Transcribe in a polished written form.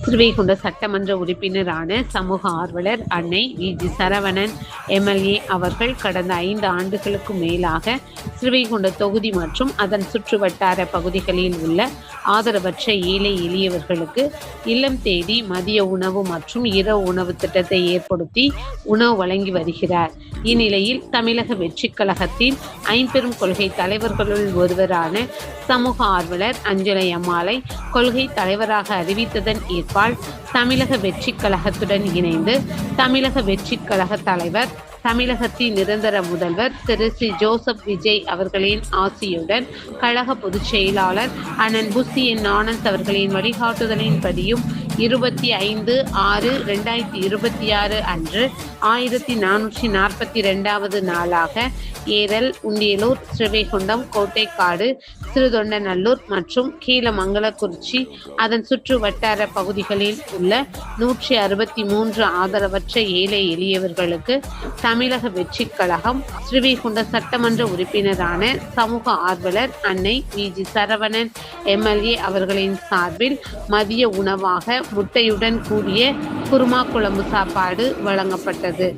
ஸ்ரீவைகுண்ட சட்டமன்ற உறுப்பினரான சமூக ஆர்வலர் அன்னை வி.ஜி. சரவணன் எம்.எல்.ஏ. அவர்கள் கடந்த 5 ஆண்டுகளுக்கு மேலாக ஸ்ரீவைகுண்ட தொகுதி மற்றும் அதன் சுற்றுவட்டார பகுதிகளில் உள்ள ஆதரவற்ற ஏழை எளியவர்களுக்கு இல்லம் தேடி மதிய உணவு மற்றும் இரவு உணவு திட்டத்தை ஏற்படுத்தி உணவு வழங்கி வருகிறார். இந்நிலையில் தமிழக வெற்றிக் கழகத்தின் ஐம்பெரும் கொள்கை தலைவர்களுள் ஒருவரான சமூக ஆர்வலர் அஞ்சலை அம்மாளை கொள்கை தலைவராக அறிவித்ததன் ஏற்பால் தமிழக வெற்றிக் கழகத்துடன் இணைந்து தமிழக வெற்றிக் கழக தலைவர், தமிழகத்தின் நிரந்தர முதல்வர் திரு ஸ்ரீ ஜோசப் விஜய் அவர்களின் ஆசியுடன் கழக பொதுச் செயலாளர் அண்ணன் புசி என் ஆனந்த் அவர்களின் வழிகாட்டுதலின்படியும் 25/6/2026 அன்று 1442வது நாளாக ஏரல், உண்டியலூர், ஸ்ரீவைகுண்டம், கோட்டைக்காடு, சிறுதொண்டநல்லூர் மற்றும் கீழமங்கலக்குறிச்சி அதன் சுற்று வட்டார பகுதிகளில் உள்ள 163 ஆதரவற்ற ஏழை எளியவர்களுக்கு தமிழக வெற்றிக் கழகம் ஸ்ரீவைகுண்ட சட்டமன்ற உறுப்பினரான சமூக ஆர்வலர் அன்னை வி.ஜி. சரவணன் எம்.எல்.ஏ. அவர்களின் சார்பில் மதிய உணவாக முட்டையுடன் கூடிய குருமா குழம்பு சாப்பாடு வழங்கப்பட்டது.